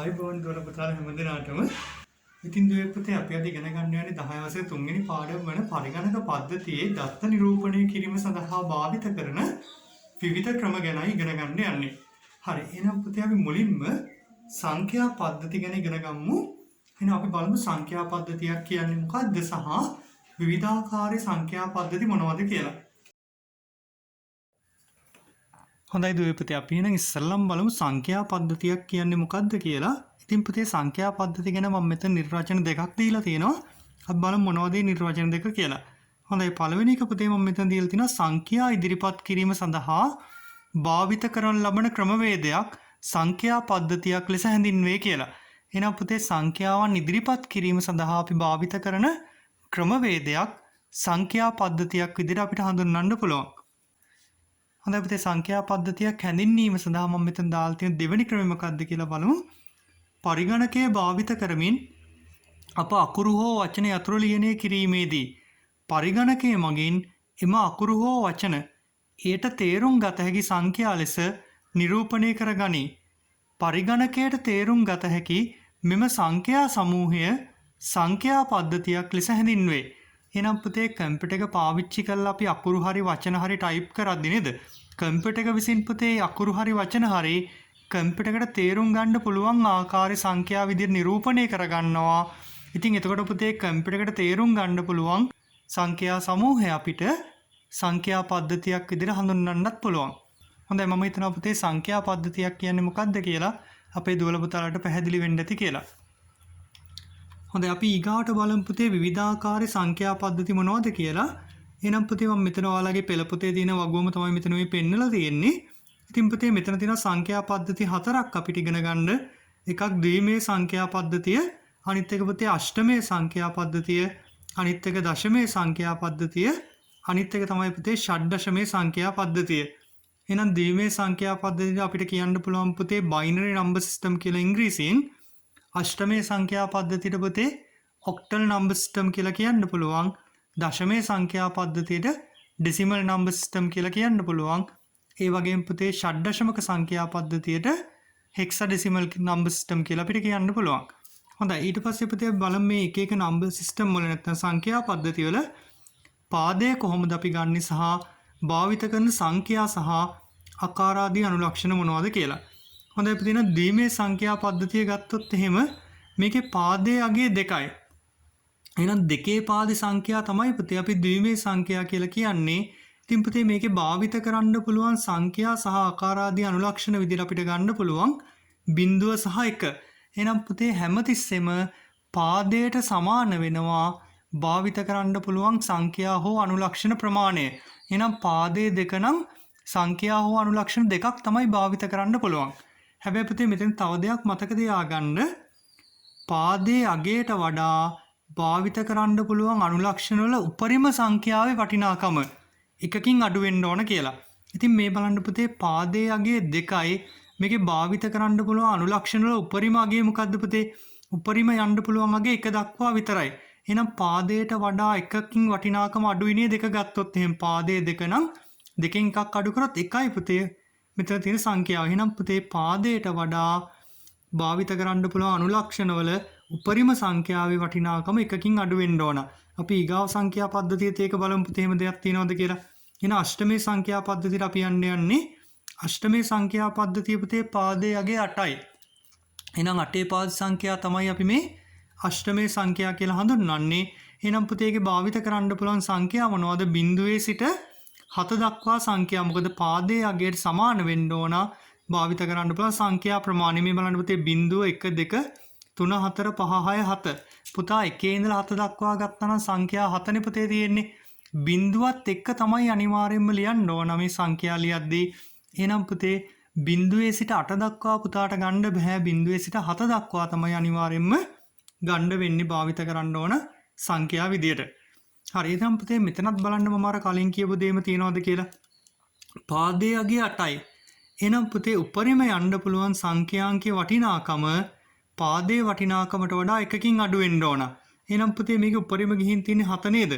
ආයුබෝවන් දුවල පුතාලා හැමදෙනාටම. ඉතින් දුවේ පුතේ අපි අද ඉගෙන ගන්න යන්නේ 10 වසරේ 3 වෙනි පාඩම වන පරිගණක පද්ධතියේ දත්ත නිරූපණය කිරීම සඳහා භාවිත කරන විවිධ ක්‍රම ගැනයි ඉගෙන ගන්න යන්නේ. හරි. එහෙනම් පුතේ අපි මුලින්ම සංඛ්‍යා පද්ධති ගැන ඉගෙන ගමු. එහෙනම් අපි බලමු සංඛ්‍යා පද්ධතියක් කියන්නේ මොකක්ද සහ විවිධාකාරී සංඛ්‍යා පද්ධති මොනවද කියලා. හොඳයි දුවේ පුතේ අපි එහෙනම් ඉස්සෙල්ලම බලමු සංඛ්‍යා පද්ධතියක් කියන්නේ මොකක්ද කියලා. ඉතින් පුතේ සංඛ්‍යා පද්ධති ගැන මම මෙතන නිර්වචන දෙකක් දීලා තියෙනවා. අපි බලමු මොනවද මේ නිර්වචන දෙක කියලා. හොඳයි පළවෙනි එක පුතේ මම මෙතන දීලා තිනවා සංඛ්‍යා ඉදිරිපත් කිරීම සඳහා භාවිත කරන ලබන ක්‍රමවේදයක් සංඛ්‍යා පද්ධතියක් ලෙස හැඳින්වේ කියලා. එහෙනම් පුතේ සංඛ්‍යාවන් ඉදිරිපත් කිරීම සඳහා අපි භාවිත කරන ක්‍රමවේදයක් සංඛ්‍යා පද්ධතියක් විදිහට අපිට හඳුන්වන්න පුළුවන්. හොඳයි පුතේ සංඛ්‍යා පද්ධතියක් හැඳින්වීම සඳහා මම මෙතන දාලා තියෙන දෙවෙනි ක්‍රමය මොකක්ද කියලා බලමු. පරිගණකය භාවිත කරමින් අප අකුරු හෝ වචන යතුරු ලියනය කිරීමේදී පරිගණකය මගින් එම අකුරු හෝ වචන ඊට තේරුම් ගත හැකි සංඛ්‍යා ලෙස නිරූපණය කරගනී. පරිගණකයට තේරුම් ගත හැකි මෙම සංඛ්‍යා සමූහය සංඛ්‍යා පද්ධතියක් ලෙස හැඳින්වේ. එහෙනම් පුතේ කම්පියුටර් එක පාවිච්චි කරලා අපි අකුරු හරි වචන හරි ටයිප් කරද්දී නේද? කම්පියුටර් එක විසින් පුතේ අකුරු හරි වචන හරි කම්පියුටර් එකට තේරුම් ගන්න පුළුවන් ආකාරي සංඛ්‍යා විදිහට නිරූපණය කරගන්නවා. ඉතින් එතකොට පුතේ කම්පියුටර් එකට තේරුම් ගන්න පුළුවන් සංඛ්‍යා සමූහය අපිට සංඛ්‍යා පද්ධතියක් විදිහට හඳුන්වන්නත් පුළුවන්. හොඳයි මම හිතනවා පුතේ සංඛ්‍යා පද්ධතියක් කියන්නේ මොකක්ද කියලා අපේ දුවල පුතාලට පැහැදිලි වෙන්න ඇති කියලා. හොඳයි අපි ඊගාට බලමු පුතේ විවිධාකාරී සංඛ්‍යා පද්ධති මොනවද කියලා. එහෙනම් පුතේ මම මෙතන ඔයාලගේ පෙළ පොතේ තියෙන වගුවම තමයි මෙතන මේ පෙන්නලා තියෙන්නේ. ඉතින් පුතේ මෙතන තියෙන සංඛ්‍යා පද්ධති හතරක් අපිට ඉගෙන ගන්න. එකක් ද්විමේය සංඛ්‍යා පද්ධතිය, අනිත් එක පුතේ අෂ්ටමේය සංඛ්‍යා පද්ධතිය, අනිත් එක දශමේය සංඛ්‍යා පද්ධතිය, අනිත් එක තමයි පුතේ ෂඩ්දශමේය සංඛ්‍යා පද්ධතිය. එහෙනම් ද්විමේය සංඛ්‍යා පද්ධතිය අපිට කියන්න පුළුවන් පුතේ බයිනරි නම්බර් සිස්ටම් කියලා ඉංග්‍රීසියෙන්. අෂ්ටමේය සංඛ්‍යා පද්ධතියට පුතේ ඔක්ටල් නම්බර් සිස්ටම් කියලා කියන්න පුළුවන්. දශමේය සංඛ්‍යා පද්ධතියට ඩෙසිමල් නම්බර් සිස්ටම් කියලා කියන්න පුළුවන්. ඒ වගේම පුතේ ෂඩ්දශමක සංඛ්‍යා පද්ධතියට හෙක්සාඩෙසිමල් නම්බර් සිස්ටම් කියලා අපිට කියන්න පුළුවන්. හොඳයි ඊට පස්සේ පුතේ බලමු මේ එක එක නම්බර් සිස්ටම් වල නැත්නම් සංඛ්‍යා පද්ධති වල පාදය කොහොමද අපි ගන්නෙ සහ භාවිත කරන සංඛ්‍යා සහ ආකාර ආදී අනුලක්ෂණ මොනවද කියලා. හොඳයි පුතේ න ද්විමේය සංඛ්‍යා පද්ධතිය ගත්තොත් එහෙම මේකේ පාදයේ අගය 2යි. එහෙනම් දෙකේ පාදේ සංඛ්‍යා තමයි පුතේ අපි ද්විමේය සංඛ්‍යා කියලා කියන්නේ. ඉතින් පුතේ මේකේ භාවිත කරන්න පුළුවන් සංඛ්‍යා සහ ආකාර ආදී අනුලක්ෂණ විදිහට අපිට ගන්න පුළුවන් 0 සහ 1. එහෙනම් පුතේ හැමතිස්සෙම පාදයට සමාන වෙනවා භාවිත කරන්න පුළුවන් සංඛ්‍යා හෝ අනුලක්ෂණ ප්‍රමාණය. එහෙනම් පාදයේ දෙක නම් සංඛ්‍යා හෝ අනුලක්ෂණ දෙකක් තමයි භාවිත කරන්න පුළුවන්. හැබැයි පුතේ මෙතන තව දෙයක් මතක තියාගන්න. පාදයේ අගයට වඩා භාවිත කරන්න පුළුවන් අනුලක්ෂණ වල උපරිම සංඛ්‍යාවේ වටිනාකම එකකින් අඩු වෙන්න ඕන කියලා. ඉතින් මේ බලන්න පුතේ පාදයේ අගය 2යි. මේකේ භාවිත කරන්න පුළුවන් අනුලක්ෂණ වල උපරිම අගය මොකද්ද පුතේ? උපරිම යන්න පුළුවන් අගය 1 දක්වා විතරයි. එහෙනම් පාදයට වඩා එකකින් වටිනාකම අඩුයි නේ දෙක ගත්තොත් එහෙනම් පාදයේ 2 නම් දෙකෙන් එකක් අඩු කරොත් 1යි පුතේ මෙතන තියෙන සංඛ්‍යාව. එහෙනම් පුතේ පාදයට වඩා භාවිත කරන්න පුළුවන් අනුලක්ෂණ වල උපරිම සංඛ්‍යාවේ වටිනාකම එකකින් අඩු වෙන්න ඕන. අපි ඊගාව සංඛ්‍යා පද්ධතියත් ඒක බලමු පුතේ එහෙම දෙයක් තියෙනවද කියලා. එහෙනම් අෂ්ටමේ සංඛ්‍යා පද්ධතියට අපි යන්නේ අෂ්ටමේ සංඛ්‍යා පද්ධතිය පුතේ පාදයේ අගය 8යි. එහෙනම් 8 පාද සංඛ්‍යා තමයි අපි මේ අෂ්ටමේ සංඛ්‍යා කියලා හඳුන්වන්නේ. එහෙනම් පුතේ ඒකේ භාවිත කරන්න පුළුවන් සංඛ්‍යා මොනවද? 0 සිට 7 දක්වා සංඛ්‍යා. මොකද පාදයේ අගයට සමාන වෙන්න ඕන භාවිත කරන්න පුළුවන් සංඛ්‍යා ප්‍රමාණය. මේ බලන්න පුතේ 0 1 2 3 4 5 6 7. පුතා 1 ඉඳලා 7 දක්වා ගත්තා නම් සංඛ්‍යා 7නේ පුතේ තියෙන්නේ. බිඳුවත් එක්ක තමයි අනිවාර්යයෙන්ම ලියන්න ඕන මේ සංඛ්‍යා ලියද්දී. එහෙනම් පුතේ 0 සිට 8 දක්වා පුතාට ගන්න බෑ. 0 සිට 7 දක්වා තමයි අනිවාර්යයෙන්ම ගන්න වෙන්නේ භාවිත කරන්න ඕන සංඛ්‍යා විදියට. හරි එහෙනම් පුතේ මෙතනත් බලන්න මම අර කලින් කියපු දෙයම තියනවද කියලා. පාදයේ අගය 8යි. එහෙනම් පුතේ උපරිම යන්න පුළුවන් සංඛ්‍යාංකයේ වටිනාකම පාදයේ වටිනාකමට වඩා එකකින් අඩු වෙන්න ඕන. එහෙනම් පුතේ මේකේ උපරිම ගිහින් තියෙන්නේ 7 නේද?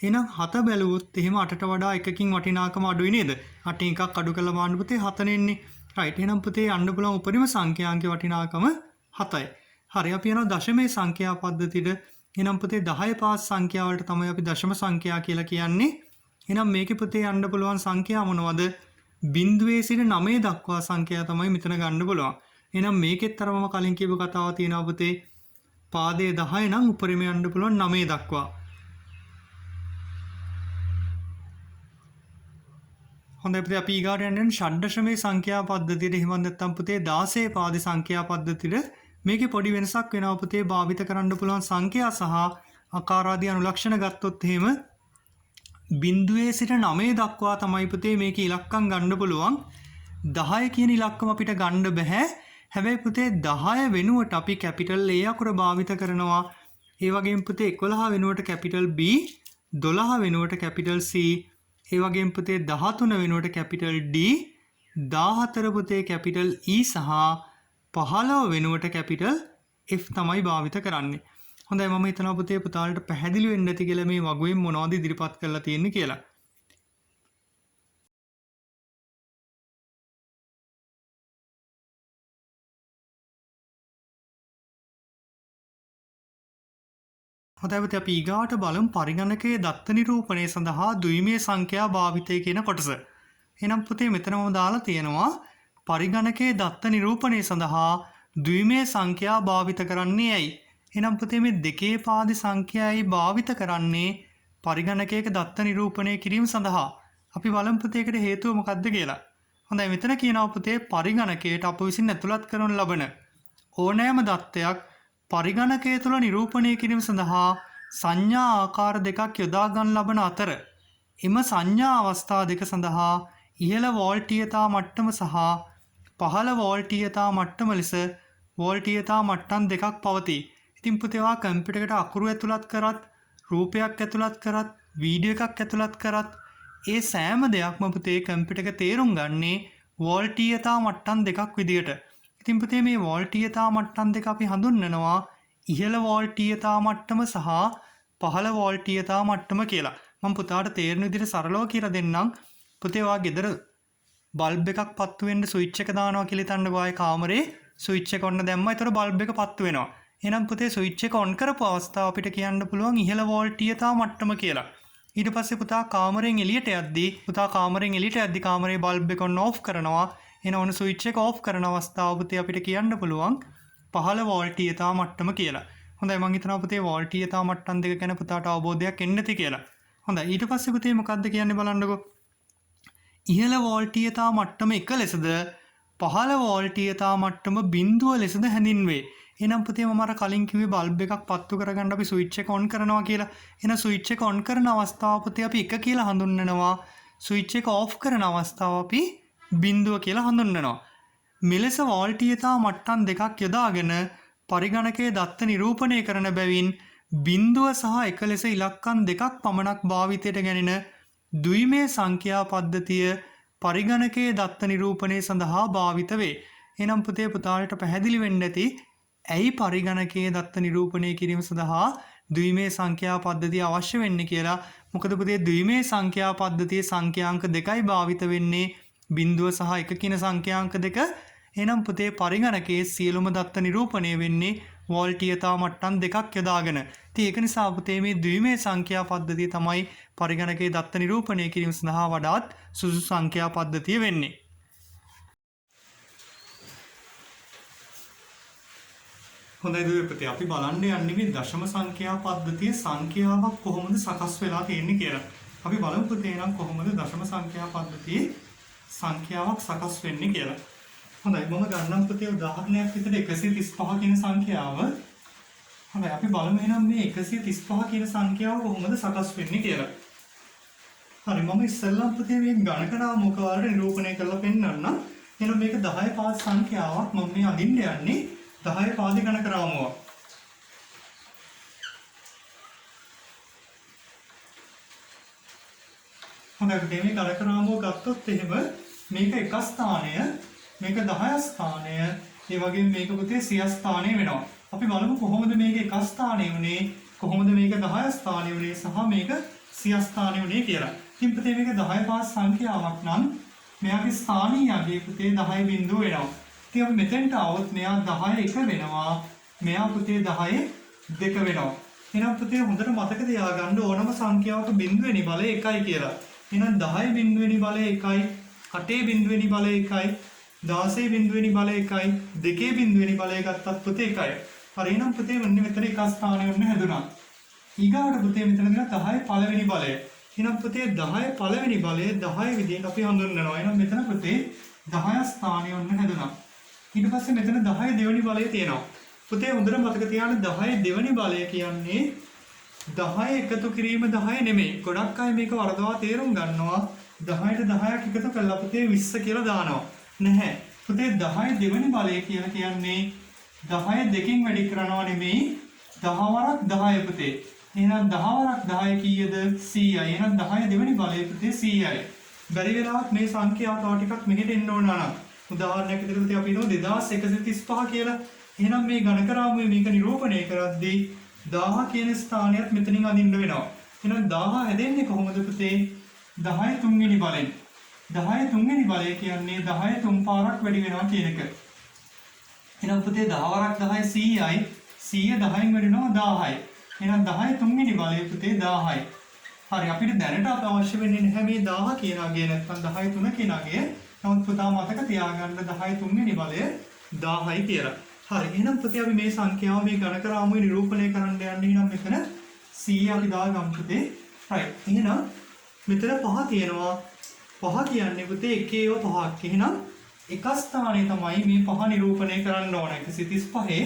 එහෙනම් 7 බැලුවොත් එහෙම 8ට වඩා එකකින් වටිනාකම අඩුයි නේද? 8 එකක් අඩු කරලා බලන්න පුතේ 7 නෙන්නේ. රයිට් එහෙනම් පුතේ යන්න පුළුවන් උපරිම සංඛ්‍යාංකයේ වටිනාකම 7යි. හරි අපි යනවා දශමයේ සංඛ්‍යා පද්ධතියට. එහෙනම් පුතේ 10 පාස් සංඛ්‍යාවලට තමයි අපි දශම සංඛ්‍යා කියලා කියන්නේ. එහෙනම් මේකේ පුතේ යන්න පුළුවන් සංඛ්‍යා මොනවද? බිංදුවේ සිට 9 දක්වා සංඛ්‍යා තමයි මෙතන ගන්න පුළුවන්. එහෙනම් මේකෙත් අර මම කලින් කියපු කතාව තියෙනවා පුතේ. පාදයේ 10 නම් උඩරිම යන්න පුළුවන් 9 දක්වා. හොඳයි පුතේ අපි ඊගාට යන්නේ ෂඩ්දශමයේ සංඛ්‍යා පද්ධතියට. එහෙම නැත්නම් පුතේ 16 පාදේ සංඛ්‍යා පද්ධතියට. මේකේ පොඩි වෙනසක් වෙනවා පුතේ. භාවිත කරන්න පුළුවන් සංඛ්‍යා සහ ආකාර ආදී අනුලක්ෂණ ගත්තොත් එහෙම බිංදුවේ සිට 9 දක්වා තමයි පුතේ මේකේ ඉලක්කම් ගන්න පුළුවන්. 10 කියන ඉලක්කම අපිට ගන්න බෑ. හැබැයි පුතේ 10 වෙනුවට අපි කැපිටල් A අකුර භාවිත කරනවා. ඒ වගේම පුතේ 11 වෙනුවට කැපිටල් B, 12 වෙනුවට කැපිටල් C, ඒ වගේම පුතේ 13 වෙනුවට කැපිටල් D, 14 පුතේ කැපිටල් E සහ 15 වෙනුවට කැපිටල් F තමයි භාවිත කරන්නේ. හොඳයි මම හිතනවා පුතේ පුතාලට පැහැදිලි වෙන්න ඇති කියලා මේ වගුවෙන් මොනවද ඉදිරිපත් කරලා තියෙන්නේ කියලා. හොඳයි පුතේ අපි ඊගාට බලමු පරිගණකයේ දත්ත නිරූපණය සඳහා ද්විමීය සංඛ්‍යා භාවිතය කියන කොටස. එහෙනම් පුතේ මෙතන මම දාලා තියෙනවා පරිගණකයේ දත්ත නිරූපණය සඳහා ද්විමීය සංඛ්‍යා භාවිත කරන්නේ ඇයි? එහෙනම් පුතේ මේ දෙකේ පාද සංඛ්‍යාවයි භාවිත කරන්නේ පරිගණකයක දත්ත නිරූපණය කිරීම සඳහා. අපි බලමු පුතේ ඒකට හේතුව මොකක්ද කියලා. හොඳයි මෙතන කියනවා පුතේ පරිගණකයට අප විසින් ඇතුළත් කරන ලබන ඕනෑම දත්තයක් පරිගණකය තුළ නිරූපණය කිරීම සඳහා සංඥා ආකාර දෙකක් යොදා ගන්න ලබන අතර එම සංඥා අවස්ථා දෙක සඳහා ඉහළ වෝල්ටීයතා මට්ටම සහ පහළ වෝල්ටීයතා මට්ටම ලෙස වෝල්ටීයතා මට්ටම් දෙකක් පවතී. ඉතින් පුතේ ඔයා කම්පියුටර් එකට අකුරු ඇතුළත් කරත් රූපයක් ඇතුළත් කරත් වීඩියෝ එකක් ඇතුළත් කරත් ඒ සෑම දෙයක්ම පුතේ කම්පියුටර් එක තේරුම් ගන්නේ වෝල්ටීයතා මට්ටම් දෙකක් විදියට. ඉතින් පුතේ මේ වෝල්ටීයතා මට්ටම් දෙක අපි හඳුන්වනවා ඉහළ වෝල්ටීයතා මට්ටම සහ පහළ වෝල්ටීයතා මට්ටම කියලා. මම පුතාට තේරෙන විදිහට සරලව කියලා දෙන්නම්. පුතේ ඔයා ගෙදර බල්බ් එකක් පත්තු වෙන්න ස්විච් එක දානවා කියලා හිතන්නකෝ. ආයේ කාමරේ ස්විච් එක ඔන්න දැම්මා. ඒතර බල්බ් එක පත්තු වෙනවා. එහෙනම් පුතේ ස්විච් එක ඔන් කරපු අවස්ථාව අපිට කියන්න පුළුවන් ඉහළ වෝල්ටීයතා මට්ටම කියලා. ඊට පස්සේ පුතා කාමරෙන් එළියට යද්දී කාමරේ බල්බ් එක ඔන්න ඕෆ් කරනවා. එහෙනම් ඔන්න ස්විච් එක ඕෆ් කරන අවස්ථාව පුතේ අපිට කියන්න පුළුවන් පහළ වෝල්ටීයතා මට්ටම කියලා. හොඳයි මම හිතනවා පුතේ වෝල්ටීයතා මට්ටම් දෙක ගැන පුතාට අවබෝධයක් එන්න ඇති කියලා. හොඳයි ඊට පස්සේ පුතේ මොකද්ද කියන්නේ බලන්නකෝ. ඉහළ වෝල්ටීයතා මට්ටම 1 ලෙසද පහළ වෝල්ටීයතා මට්ටම බිංදුව ලෙසද හැඳින්වේ. එහෙනම් පුතේ මම අර කලින් කිව්වේ බල්බ් එකක් පත්තු කරගන්න අපි ස්විච් එක ඔන් කරනවා කියලා. එහෙනම් ස්විච් එක ඔන් කරන අවස්ථාව පුතේ අපි 1 කියලා හඳුන්වනවා. ස්විච් එක ඕෆ් කරන අවස්ථාව අපි බිංදුව කියලා හඳුන්වනවා. මෙලෙස වෝල්ටීයතා මට්ටම් දෙකක් යොදාගෙන පරිගණකයේ දත්ත නිරූපණය කරන බැවින් බිංදුව සහ 1 ලෙස ඉලක්කම් දෙකක් පමණක් භාවිතයට ගැනෙන ද්විමීය සංඛ්‍යා පද්ධතිය පරිගණකයේ දත්ත නිරූපණය සඳහා භාවිත වේ. එහෙනම් පුතේ පුතාලට පැහැදිලි වෙන්න ඇති ඇයි පරිගණකයේ දත්ත නිරූපණය කිරීම සඳහා ද්විමීය සංඛ්‍යා පද්ධතිය අවශ්‍ය වෙන්නේ කියලා. මොකද පුතේ ද්විමීය සංඛ්‍යා පද්ධතියේ සංඛ්‍යාංක දෙකයි භාවිත වෙන්නේ බිංදුව සහ 1 කියන සංඛ්‍යාංක දෙක. එහෙනම් පුතේ පරිගණකයේ සියලුම දත්ත නිරූපණය වෙන්නේ වෝල්ටීයතා මට්ටම් දෙකක් යොදාගෙන. ඉතින් ඒක නිසා පුතේ මේ ද්විමීය සංඛ්‍යා පද්ධතිය තමයි පරිගණකයේ දත්ත නිරූපණය කිරීම සඳහා වඩාත් සුදුසු සංඛ්‍යා පද්ධතිය වෙන්නේ. හොඳයි දුවේ පුතේ අපි බලන්න යන්නේ මේ දශම සංඛ්‍යා පද්ධතියේ සංඛ්‍යාවක් කොහොමද සකස් වෙලා තියෙන්නේ කියලා. අපි බලමු පුතේ නම් කොහොමද දශම සංඛ්‍යා පද්ධතියේ සංඛ්‍යාවක් සකස් වෙන්නේ කියලා. හොඳයි මම ගන්නම් පුතේ උදාහරණයක් විදිහට 135 කියන සංඛ්‍යාව. හොඳයි අපි බලමු එහෙනම් මේ 135 කියන සංඛ්‍යාව කොහොමද සකස් වෙන්නේ කියලා. හරි මම ඉස්සෙල්ලා පුතේ මේ ගණක නාමක වලට නිරූපණය කරලා පෙන්නන්නම්. එහෙනම් මේක 10 පාස් සංඛ්‍යාවක් මම මේ අදින්න යන්නේ 10 පාද ගණක රාමුවක්. හොඳයි පුතේ මේ ගණක රාමුව ගත්තොත් එහෙම මේක එක ස්ථානය, මේක 10 ස්ථානය, ඒ වගේම මේක පුතේ 100 ස්ථානය වෙනවා. අපි බලමු කොහොමද මේක එක ස්ථානය වුනේ, කොහොමද මේක 10 ස්ථානය වුනේ සහ මේක 100 ස්ථානය වුනේ කියලා. ඉතින් පුතේ මේක 10 පාස් සංඛ්‍යාවක් නම් මෙයාගේ ස්ථානීය අගය පුතේ 10 බිංදුව වෙනවා. ඉතින් අපි මෙතෙන්ට આવොත් මෙයා 10 1 වෙනවා. මෙයා පුතේ 10 2 වෙනවා. එහෙනම් පුතේ හොඳට මතක තියාගන්න ඕනම සංඛ්‍යාවක බිඳුවෙනි බලය 1යි කියලා. එහෙනම් 10 බිඳුවෙනි බලය 1යි, 8 බිඳුවෙනි බලය 1යි, 16 බිඳුවෙනි බලය 1යි, 2 බිඳුවෙනි බලය ගත්තත් පුතේ 1යි. හරි එහෙනම් පුතේ මෙන්න මෙතන එක ස්ථානයක් ඔන්න හැදුනා. ඊගාට පුතේ මෙතන දෙන 10 පළවෙනි බලය. එහෙනම් පුතේ 10 පළවෙනි බලය 10 විදිහට අපි හඳුන්වනවා. එහෙනම් මෙතන පුතේ 10 ස්ථානය ඔන්න හැදුනා. ඊට පස්සේ මෙතන 10 දෙවෙනි බලය තියෙනවා. පුතේ හොඳට මතක තියාගන්න 10 දෙවෙනි බලය කියන්නේ 10 එකතු කිරීම 10 නෙමෙයි. ගොඩක් අය මේක වරදවා තේරුම් ගන්නවා. 10ට 10ක් එකතු කළා පුතේ 20 කියලා දානවා. නැහැ. පුතේ 10 දෙවෙනි බලය කියලා කියන්නේ 10 දෙකෙන් වැඩි කරනවා නෙමෙයි 10 වරක් 10 පුතේ. එහෙනම් 10 වරක් 10 කීයද 100යි. එහෙනම් 10 දෙවෙනි බලය පුතේ 100යි. බැරි වෙලාවත් මේ සංඛ්‍යාව තව ටිකක් මෙහෙට එන්න ඕන නම් උදාහරණයක් විදිහට පුතේ අපි හිතමු 2135 කියලා. එහෙනම් මේ ඝනක රාමුවේ මේක නිරූපණය කරද්දී 1000 කියන ස්ථානයත් මෙතනින් අදින්න වෙනවා. එහෙනම් 1000 හැදෙන්නේ කොහොමද පුතේ? 10 තුන්වෙනි බලෙන්. 10 තුන්වෙනි බලය කියන්නේ 10 තුන් පාරක් වැඩි වෙනවා කියන එක. එහෙනම් පුතේ 10 වරක් 10 100යි. 100 10න් වැඩි වෙනවා 1000යි. එහෙනම් 10 තුන්වෙනි බලය පුතේ 1000යි. හරි අපිට දැනට අවශ්‍ය වෙන්නේ නැහැ මේ 1000 කියන අගය නැත්නම් 10 3 කියන අගය. නමුත් පුතා මතක තියාගන්න 10 තුන්වෙනි බලය 1000යි කියලා. හරි එහෙනම් පුතේ අපි මේ සංඛ්‍යාව මේ ඝනක රාමුවේ නිරූපණය කරන්න යන්නේ. එහෙනම් මෙතන 100 අපි දාගමු පුතේ. right එහෙනම් මෙතන 5 තියෙනවා. 5 කියන්නේ පුතේ එකේව 5ක්. එහෙනම් එක ස්ථානයේ තමයි මේ 5 නිරූපණය කරන්න ඕන. 135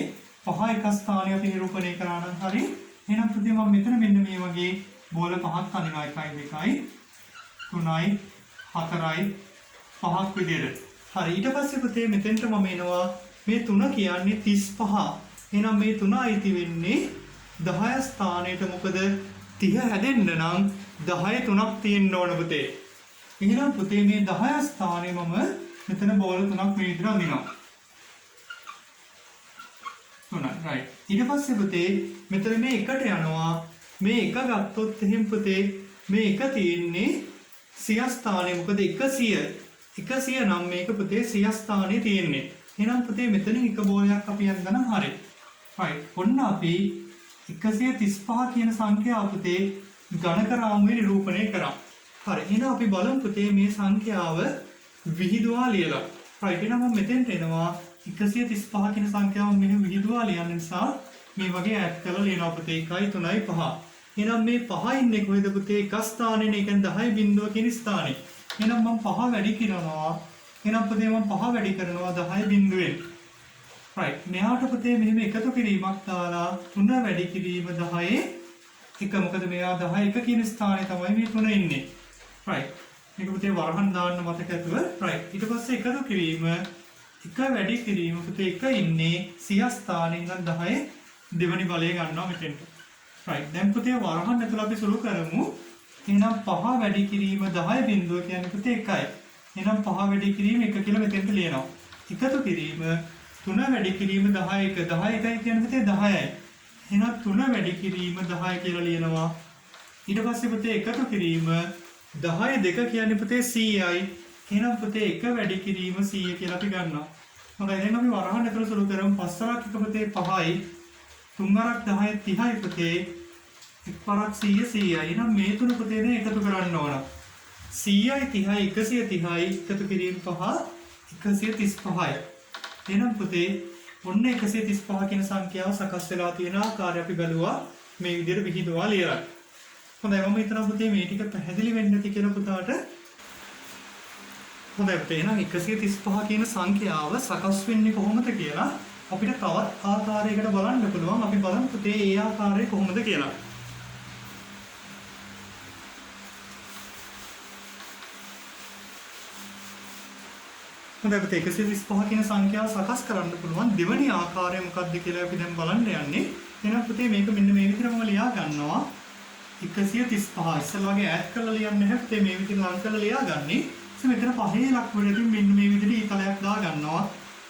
5 එක ස්ථානයේ අපි නිරූපණය කරා නම් හරි. එහෙනම් පුතේ මම මෙතන මෙන්න මේ වගේ බෝල 5ක් අදිනවා. 1යි 2යි 3යි 4යි 5ක් විදියට. හරි ඊට පස්සේ පුතේ මෙතෙන්ට මම එනවා මේ 3 කියන්නේ 35. එහෙනම් මේ 3 අයිති වෙන්නේ 10 ස්ථානයට. මොකද 30 හැදෙන්න නම් 10 3ක් තියෙන්න ඕන පුතේ. එහෙනම් පුතේ මේ 10 ස්ථානයේ මම මෙතන බෝල 3ක් මේ විදිහට අඳිනවා. 3යි right. ඊට පස්සේ පුතේ මෙතන මේ එකට යනවා. මේ එක ගත්තොත් එහෙනම් පුතේ මේ එක තියෙන්නේ 100 ස්ථානයේ. මොකද 100 නම් මේක පුතේ 100 ස්ථානයේ තියෙන්නේ. එහෙනම් පුතේ මෙතනින් එක බෝලයක් අපි යන්නම් හරි. right. ඔන්න අපි 135 කියන සංඛ්‍යාව පුතේ ඝනක රාමුවේ නිරූපණය කරා. හරි. එහෙනම් අපි බලමු පුතේ මේ සංඛ්‍යාව විහිදුවා ලියලා. right. එහෙනම් මම මෙතෙන්ට එනවා 135 කියන සංඛ්‍යාව මෙහෙම විහිදුවා ලියන්න නිසා මේ වගේ ඈඩ් කරලා ලියනවා පුතේ 1යි 3යි 5. එහෙනම් මේ 5 ඉන්නේ කොහෙද පුතේ? එක ස්ථානයේ. ඒ කියන්නේ 10 බිඳුව කියන ස්ථානේ. එහෙනම් මම 5 වැඩි කරනවා. එහෙනම් පුතේ මම 5 වැඩි කරනවා 10 බිඳුවෙන්. right. මෙහාට පුතේ මෙහෙම එකතු කිරීමක් දාලා 3 වැඩි කිරීම 10 1. මොකද මෙයා 10 1 කියන ස්ථානයේ තමයි මේ 3 ඉන්නේ. right. මේක පුතේ වරහන් දාන්න මතක ඇතුව. right. ඊට පස්සේ එකතු කිරීම 1 වැඩි කිරීම පුතේ 1 ඉන්නේ 100 ස්ථානයේ ඉඳන් 10 දෙවෙනි බලය ගන්නවා මෙතෙන්ට. right. දැන් පුතේ වරහන් ඇතුළ අපි සුළු කරමු. එහෙනම් 5 වැඩි කිරීම 10 බිඳුව කියන්නේ පුතේ 1යි. එහෙනම් 5 වැඩි කිරීම 1 කියලා මෙතෙන්ට ලියනවා. එකතු කිරීම 3 වැඩි කිරීම 10 1. 10 1යි කියන්නේ පුතේ 10යි. එහෙනම් 3 වැඩි කිරීම 10 කියලා ලියනවා. ඊට පස්සේ පුතේ එකතු කිරීම 10 2 කියන්නේ පුතේ 100යි. එහෙනම් පුතේ 1 වැඩි කිරීම 100 කියලා අපි ගන්නවා. හොඳයි දැන් අපි වරහන් ඇතුළ සුළු කරමු. 5 වරක් 1 පුතේ 5යි. 3 වරක් 10 30යි පුතේ. 1 වරක් 100 100යි. එහෙනම් මේ තුන පුතේ දැන් එකතු කරන්න ඕන. 100යි 30යි 130යි එකතු කිරීම 5 135යි. එහෙනම් පුතේ ඔන්න 135 කියන සංඛ්‍යාව සකස් වෙලා තියෙන ආකාරය අපි බැලුවා මේ විදිහට විහිදුවා ලියලා. හොඳයි මම හිතනවා පුතේ මේ ටික පැහැදිලි වෙන්න ඇති කියලා පුතාට. හොඳයි පුතේ එහෙනම් 135 කියන සංඛ්‍යාව සකස් වෙන්නේ කොහොමද කියලා අපිට තවත් ආකාරයකට බලන්න පුළුවන්. අපි බලමු පුතේ ඒ ආකාරය කොහොමද කියලා. හොඳයි පුතේ 135 කියන සංඛ්‍යාව සකස් කරන්න පුළුවන් දෙවෙනි ආකාරය මොකක්ද කියලා අපි දැන් බලන්න යන්නේ. එහෙනම් පුතේ මේක මෙන්න මේ විදිහට මම ලියා ගන්නවා. 135 ඉස්සෙල්ලා වගේ ඈඩ් කරලා ලියන්නේ නැහැ පුතේ මේ විදිහට ලං කරලා ලියාගන්නේ. මෙතන 5 ඉලක්ක වලදී මෙන්න මේ විදිහට ඊතලයක් දා ගන්නවා.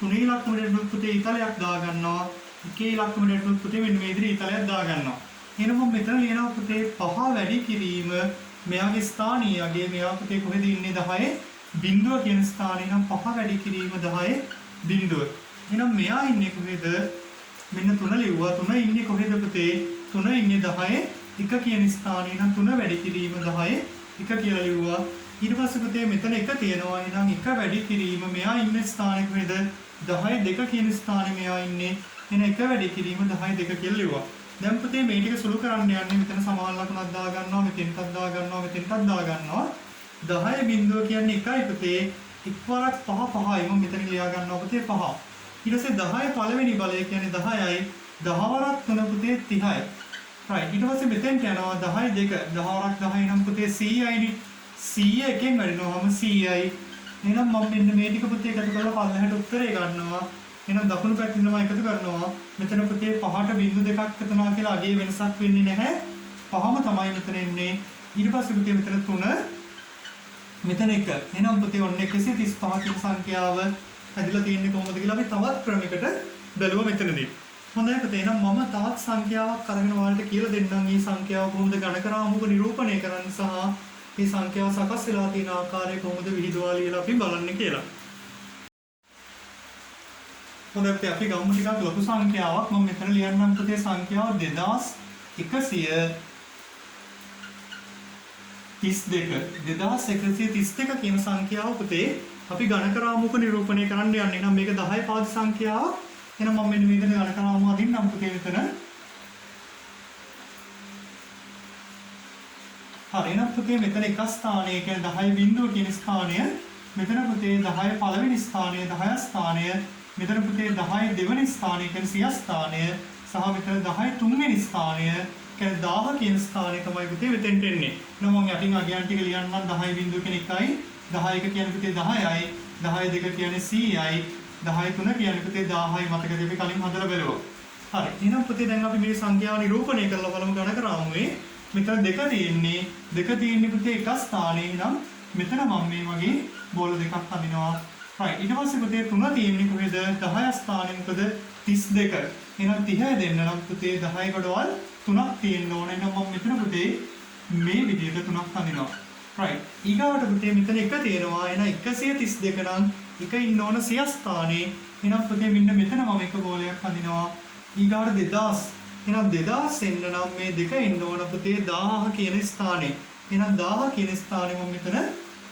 3 ඉලක්ක වලදී පුතේ ඊතලයක් දා ගන්නවා. 1 ඉලක්ක වලදී පුතේ මෙන්න මේ විදිහට ඊතලයක් දා ගන්නවා. එහෙනම් මම මෙතන ලියනවා පුතේ 5 වැඩි කිරීම මෙයාගේ ස්ථානීයගේ මෙයා පුතේ කොහෙද ඉන්නේ 10 බිඳුව කියන ස්ථානේ නම් 5 වැඩි කිරීම 10 බිඳුව. එහෙනම් මෙයා ඉන්නේ කොහෙද? මෙන්න 3 ලිව්වා. 3 ඉන්නේ කොහෙද පුතේ? 3 ඉන්නේ 10 1 කියන ස්ථානේ. එහෙනම් 3 වැඩි කිරීම 10 1 කියලා ලිව්වා. ඊට පස්සේ පුතේ මෙතන 1 තියෙනවා. එහෙනම් 1 වැඩි කිරීම මෙයා ඉන්න ස්ථානේ කොහෙද? 10 2 කියන ස්ථානේ මෙයා ඉන්නේ. එහෙනම් 1 වැඩි කිරීම 10 2 කියලා ලිව්වා. දැන් පුතේ මේ ටික සුළු කරන්න යන්නේ මෙතන සමාන ලකුණක් දා ගන්නවා, මෙතෙන්ටත් දා ගන්නවා, මෙතෙන්ටත් දා ගන්නවා. 10 බිඳුව කියන්නේ 1යි පුතේ. එක්වරක් 5 5යි. මම මෙතන ලියා ගන්නවා පුතේ 5. ඊට පස්සේ 10 පළවෙනි බලය කියන්නේ 10යි. 10 වරක් 3 පුතේ 30යි. right. ඊට පස්සේ මෙතෙන්ට යනවා 10 2. 10 වරක් 10 නම් පුතේ 100යිනේ. 100 එකෙන් වැඩිනවම 100යි. එහෙනම් මම මෙන්න මේ ටික පුතේ එකතු කරලා පල්ලෙහාට උත්තරේ ගන්නවා. එහෙනම් දකුණු පැත්තෙන් තමයි එකතු කරනවා. මෙතන පුතේ 5ට බිංදු දෙකක් එකතුනවා කියලා අගේ වෙනසක් වෙන්නේ නැහැ. 5ම තමයි මෙතන එන්නේ. ඊට පස්සේ පුතේ මෙතන 3 මෙතන 1. එහෙනම් පුතේ ඔන්න 135 කියන සංඛ්‍යාව හැදිලා තියෙන්නේ කොහොමද කියලා අපි තවත් ක්‍රමයකට බැලුවා මෙතනදී. හොඳයි පුතේ. එහෙනම් මම තවත් සංඛ්‍යාවක් අරගෙන ඔයාලට කියලා දෙන්නම්. මේ සංඛ්‍යාව කොහොමද ගණකරාමුක නිරූපණය කරන්න සහ මේ සංඛ්‍යාව සකස් වෙලා තියෙන ආකාරය කොහොමද විහිදුවා කියලා අපි බලන්නේ කියලා. හොඳයි පුතේ. අපි ගමු ටිකක් ලොකු සංඛ්‍යාවක්. මම මෙතන ලියන්නම් පුතේ සංඛ්‍යාව 2132. 2132 කියන සංඛ්‍යාව පුතේ අපි ගණකරාමුක නිරූපණය කරන්න යන්නේ. එහෙනම් මේක 10 පාද සංඛ්‍යාවක්. එහෙනම් මම මෙන්න මේකට ගණකරාමුව අදින්නම් පුතේ මෙතන. හරි. එහෙනම් පුතේ මෙතන එක ස්ථානය කියන්නේ 10 බිංදුව කියන ස්ථානය. මෙතන පුතේ 10 පළවෙනි ස්ථානය, 10 ස්ථානය. මෙතන පුතේ 10 දෙවෙනි ස්ථානය කියන්නේ 100 ස්ථානය. සහ මෙතන 10 තුන්වෙනි ස්ථානය කියන්නේ 1000 කියන ස්ථානය තමයි පුතේ මෙතෙන්ට එන්නේ. එහෙනම් මම යටින් අගයන් ටික ලියන්නම්. 10 බිංදුව කියන 1යි. 10 1 කියන්නේ පුතේ 10යි. 10 2 කියන්නේ 100යි. 10 3 කියන්නේ පුතේ 1000යි. මතකද අපි කලින් හදලා බලුවා. හරි. එහෙනම් පුතේ දැන් අපි මේ සංඛ්‍යාව නිරූපණය කරලා බලමු ගණකරාමුවේ. මෙතන 2 තියෙන්නේ. 2 තියෙන්නේ පුතේ එක ස්ථානයේ. නම් මෙතන මම මේ වගේ බෝල දෙකක් අඳිනවා. right. ඊට පස්සේ පුතේ 3 තියෙන්නේ කොහෙද? 10 ස්ථානයේ. මොකද 32. එහෙනම් 30 දෙන්න නම් පුතේ 10 ගොඩවල් 3ක් තියෙන්න ඕනේ. එහෙනම් මම මෙතන පුතේ මේ විදිහට 3ක් අඳිනවා. right. ඊගාවට පුතේ මෙතන 1 තියෙනවා. එහෙනම් 132 නම් 1 ඉන්න ඕන 100 ස්ථානයේ. එහෙනම් පුතේ මෙන්න මෙතන මම එක බෝලයක් අඳිනවා. ඊගාවට 2000. එහෙනම් 2000 එන්න නම් මේ 2 ඉන්න ඕන පුතේ 1000 කියන ස්ථානේ. එහෙනම් 1000 කියන ස්ථානේ මම මෙතන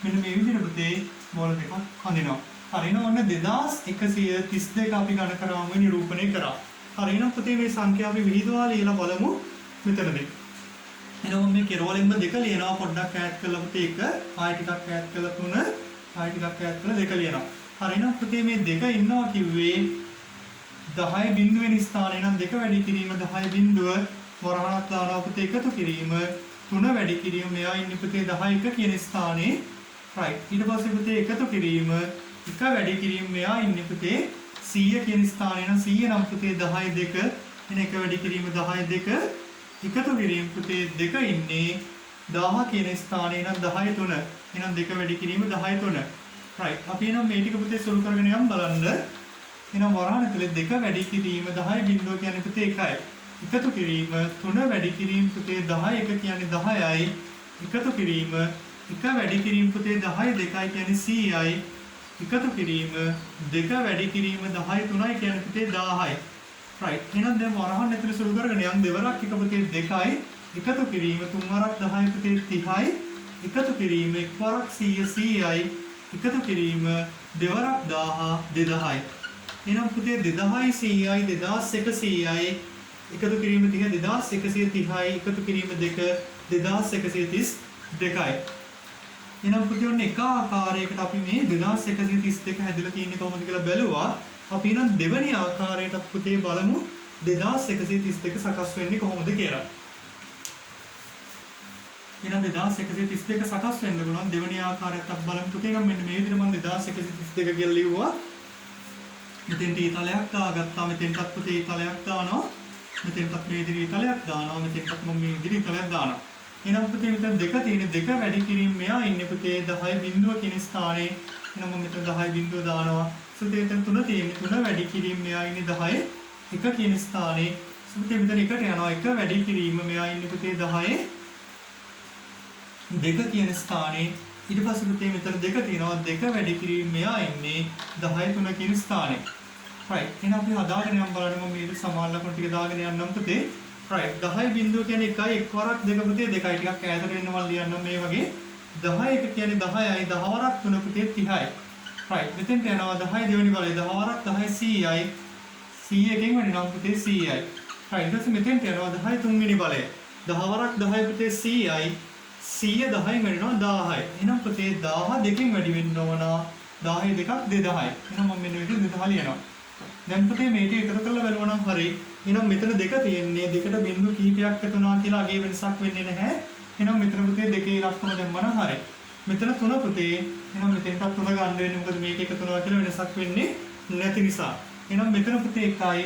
මෙන්න මේ විදිහට පුතේ බෝල දෙකක් අඳිනවා. හරි. එහෙනම් ඔන්න 2132 අපි ගණකරාමුවේ නිරූපණය කරා. හරි. එහෙනම් පුතේ මේ සංඛ්‍යාව අපි විහිදුවා ලියලා බලමු මෙතනදී. එහෙනම් මේ කෙරවලින්ම 2 ලියනවා. පොඩ්ඩක් ඈඩ් කරලා පුතේ 1, ආයෙ ටිකක් ඈඩ් කරලා 3, ආයෙ ටිකක් ඈඩ් කරලා 2 ලියනවා. හරි. එහෙනම් පුතේ මේ 2 ඉන්නවා කිව්වේ 10 බිංදුවෙනි ස්ථානයේ. නම් 2 වැඩි කිරීම 10 බිංදුව වරහණක් දානවා පුතේ එකතු කිරීම 3 වැඩි කිරීම මෙයා ඉන්නේ පුතේ 10 1 කියන ස්ථානයේ. right. ඊට පස්සේ පුතේ එකතු කිරීම 1 වැඩි කිරීම මෙයා ඉන්නේ පුතේ 100 කියන ස්ථානයේ. නම් 100 නම් පුතේ 10 2 එන 1 වැඩි කිරීම 10 2 එකතු කිරීම පුතේ 2 ඉන්නේ 1000 කියන ස්ථානයේ. නම් 10 3 එහෙනම් 2 වැඩි කිරීම 10 3. right. අපි එනම් මේ ටික පුතේ සුළු කරගෙන යමු බලන්න. එහෙනම් වරහණ ඇතුලේ 2 වැඩි කිරීම 10 බිංදුව කියන්නේ පුතේ 1යි. එකතු කිරීම 3 වැඩි කිරීම පුතේ 10 1 කියන්නේ 10යි. එකතු කිරීම 1 වැඩි කිරීම පුතේ 10 2යි කියන්නේ 100යි. එකතු කිරීම 2 වැඩි කිරීම 10 3යි කියන්නේ පුතේ 1000යි. right. එහෙනම් දැන් වරහණ ඇතුලේ සුළු කරගෙන යම් දෙවරක් එක පුතේ 2යි. එකතු කිරීම 3 වරක් 10 පුතේ 30යි. එකතු කිරීම 1 වරක් 100 100යි. එකතු කිරීම දෙවරක් 1000 2000යි. එහෙනම් පුතේ 2000යි 100යි 2100යි එකතු කිරීම 30 2130යි එකතු කිරීම 2 2132යි. එහෙනම් පුතේ ඔන්න එක ආකාරයකට අපි මේ 2132 හැදලා තියෙන්නේ කොහොමද කියලා බැලුවා. අපි නම් දෙවෙනි ආකාරයට පුතේ බලමු 2132 සකස් වෙන්නේ කොහොමද කියලා. එහෙනම් 2132 සකස් වෙන්න පුළුවන් දෙවෙනි ආකාරයට අපි බලමු පුතේ. නම් මෙන්න මේ විදිහට මම 2132 කියලා ලිව්වා. මෙතෙන්ට ඊතලයක් දාගත්තා. මෙතෙන්ටත් පුතේ ඊතලයක් දානවා. මෙතෙන්ටත් මේ විදිහට ඊතලයක් දානවා. මෙතෙන්ටත් මම මේ විදිහට ඊතලයක් දානවා. එහෙනම් පුතේ මෙතන 2 තියෙන 2 වැඩි කිරීම මෙයා ඉන්නේ පුතේ 10 බිංදුව කියන ස්ථානයේ. එහෙනම් මම මෙතන 10 බිංදුව දානවා. පුතේ මෙතන 3 තියෙන්නේ 3 වැඩි කිරීම මෙයා ඉන්නේ 10 1 කියන ස්ථානයේ. පුතේ මෙතන 1ට යනවා. 1 වැඩි කිරීම මෙයා ඉන්නේ පුතේ 10 2 කියන ස්ථානයේ. ඊට පස්සේ පුතේ මෙතන දෙක තියෙනවා. දෙක වැඩි කිරීම මෙයා ඉන්නේ 10 3 කියන ස්ථානේ. right. එහෙනම් අපි හදාගෙන යන්න බලන්න මම මේක සමාන ලකුණු ටික දාගෙන යන්නම් පුතේ. right. 10 බිඳුව කියන්නේ 1යි එක් වරක් දෙක පුතේ 2යි ටිකක් ඈතට එන්න මම ලියන්නම් මේ වගේ. 10 එක කියන්නේ 10යි 10 වරක් 3 පුතේ 30යි. right. මෙතෙන්ට යනවා 10 දෙවෙනි බලය 10 වරක් 10 100යි. 100 එකෙන් වැඩිනවා පුතේ 100යි. right. ඊට පස්සේ මෙතෙන්ට යනවා 10 තුන්වෙනි බලය 10 වරක් 10 පුතේ 100යි. 100 10න් වැඩිනවා 1000යි. එහෙනම් පුතේ 1000 දෙකෙන් වැඩි වෙන්න ඕන. 10 දෙකක් 2000යි. එහෙනම් මම මෙන්න මේක 2000 ලියනවා. දැන් පුතේ මේක එකතු කරලා බලනවා නම් හරි. එහෙනම් මෙතන දෙක තියෙන්නේ දෙකට බිංදු කිහිපයක් එකතු වුණා කියලා අගේ වෙනසක් වෙන්නේ නැහැ. එහෙනම් මෙතන පුතේ දෙකේ ඉලක්කම දැම්මම හරි. මෙතන 3 පුතේ. එහෙනම් මෙතනට 3 ගන්න වෙන්නේ මොකද මේක එකතු වුණා කියලා වෙනසක් වෙන්නේ නැති නිසා. එහෙනම් මෙතන පුතේ 1යි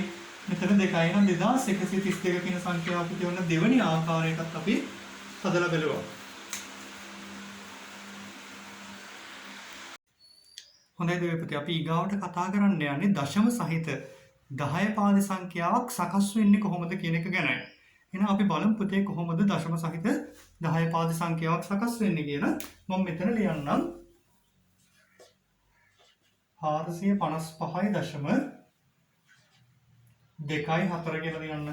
මෙතන 2යි. එහෙනම් 2132 කියන සංඛ්‍යාව පුතේ වුණ දෙවෙනි ආකාරයටත් අපි හදලා බලුවා. හොඳයි දෙවියන් අපි ඊගාවට කතා කරන්න යන්නේ දශම සහිත 10 පාද සංඛ්‍යාවක් සකස් වෙන්නේ කොහොමද කියන එක ගැනයි. එහෙනම් අපි බලමු පුතේ කොහොමද දශම සහිත 10 පාද සංඛ්‍යාවක් සකස් වෙන්නේ කියලා. මම මෙතන ලියන්නම් 455.24 කියලා ලියන්න.